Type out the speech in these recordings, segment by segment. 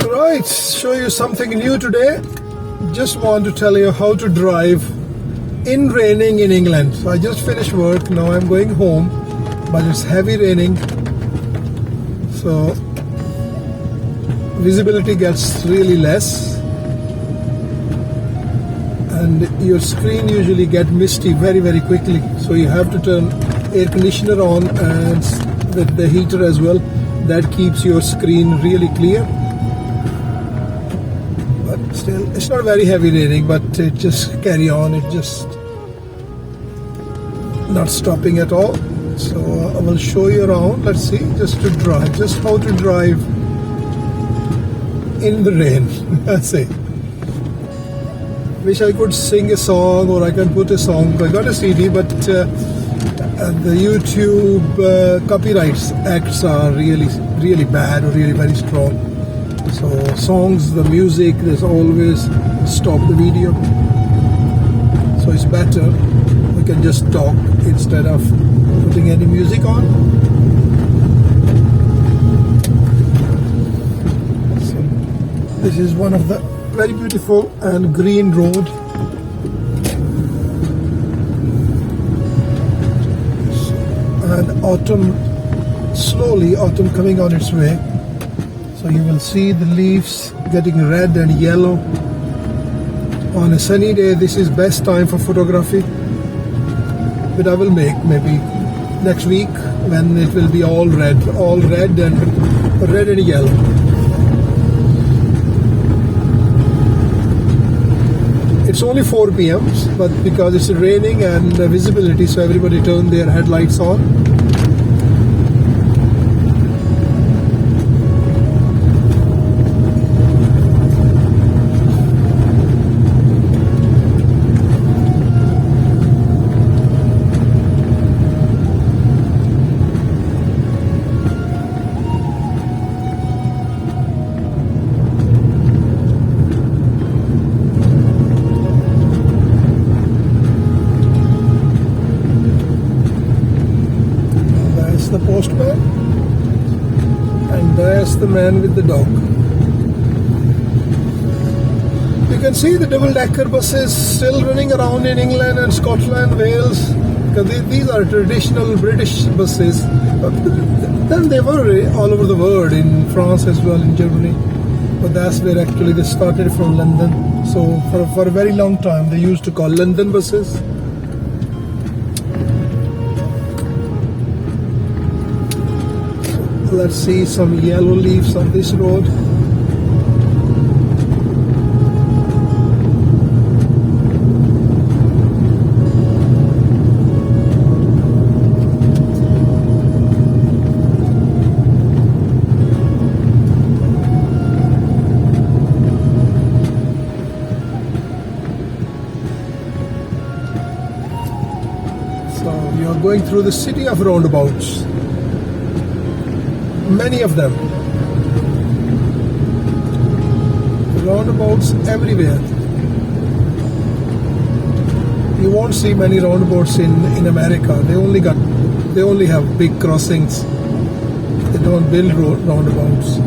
Alright, show you something new today. Just want to tell you how to drive in raining in England. So I just finished work, now I'm going home, but it's heavy raining. So visibility gets really less and your screen usually gets misty very quickly. So you have to turn air conditioner on and with the heater as well. That keeps your screen really clear. But still, it's not very heavy raining, but it just carry on. It just not stopping at all. So I will show you around. Let's see, just how to drive in the rain. That's it. Wish I could sing a song or I can put a song. I got a CD, but the YouTube copyrights acts are really bad or really very strong. So songs, the music, there's always stop the video. So it's better we can just talk instead of putting any music on. So this is one of the very beautiful and green road. And autumn coming on its way. So you will see the leaves getting red and yellow. On a sunny day, this is best time for photography. But I will make maybe next week when it will be all red and yellow. It's only 4 p.m. but because it's raining and visibility, so everybody turned their headlights on. The postman, and there's the man with the dog. You can see the double-decker buses still running around in England and Scotland, Wales, because these are traditional British buses. But then they were all over the world, in France as well, in Germany. But that's where actually they started, from London. So for a very long time they used to call London buses. Let's see some yellow leaves on this road. So we are going through the city of roundabouts. Many of them. Roundabouts everywhere. You won't see many roundabouts in America. They only have big crossings. They don't build roundabouts.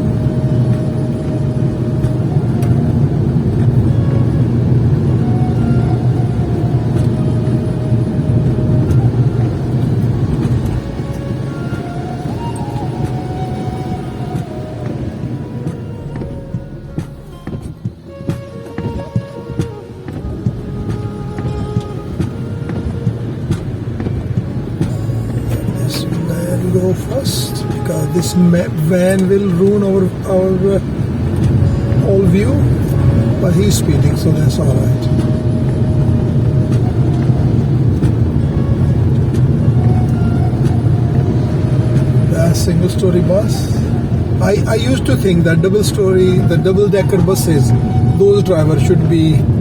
Go first because this van will ruin our whole view, but he's speeding, so that's all right. That's single-story bus. I used to think that the double-decker buses, those drivers should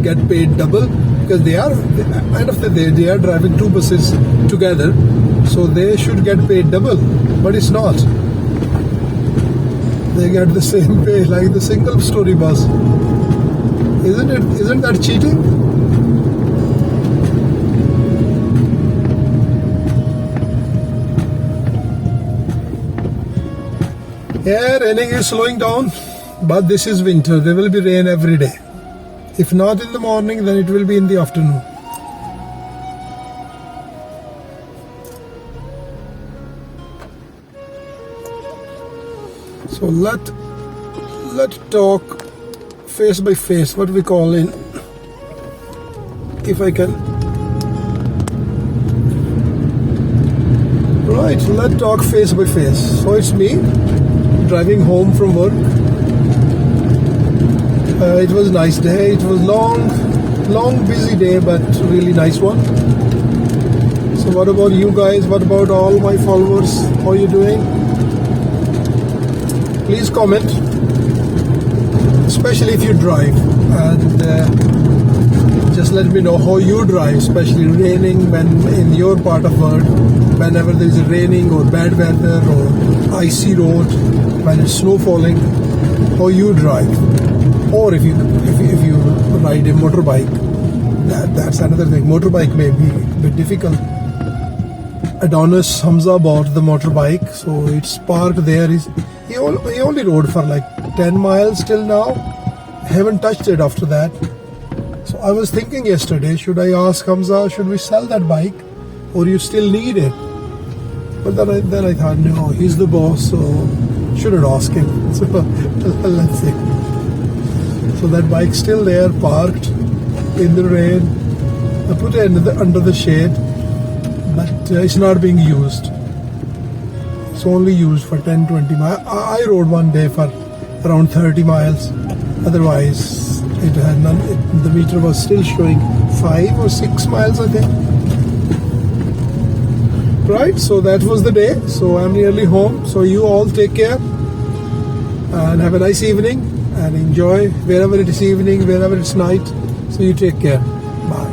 get paid double, because they are, end of the day, they are driving two buses together. So they should get paid double, but it's not. They get the same pay like the single story bus. Isn't that cheating? Yeah, raining is slowing down. But this is winter, there will be rain every day. If not in the morning, then it will be in the afternoon. So let's talk face by face, what we call in, if I can. Right, let's talk face by face. So it's me driving home from work. It was a nice day. It was long busy day, but really nice one. So what about you guys? What about all my followers? How are you doing? Please comment, especially if you drive, and just let me know how you drive, especially raining, when in your part of world, whenever there is raining or bad weather or icy road, when it's snow falling, how you drive. Or if you ride a motorbike, that's another thing. Motorbike may be a bit difficult. Adonis Hamza bought the motorbike, so it's parked there. He only rode for like 10 miles till now. Haven't touched it after that. So I was thinking yesterday, should I ask Hamza, should we sell that bike, or you still need it? But then I thought, no, he's the boss, so shouldn't ask him. So let's see. So that bike's still there, parked in the rain. I put it under the shade, but it's not being used. It's only used for 10-20 miles. I rode one day for around 30 miles. Otherwise, it had none. The meter was still showing 5 or 6 miles, I think. Right, so that was the day. So I'm nearly home. So you all take care and have a nice evening and enjoy wherever it is evening, wherever it's night. So you take care. Bye.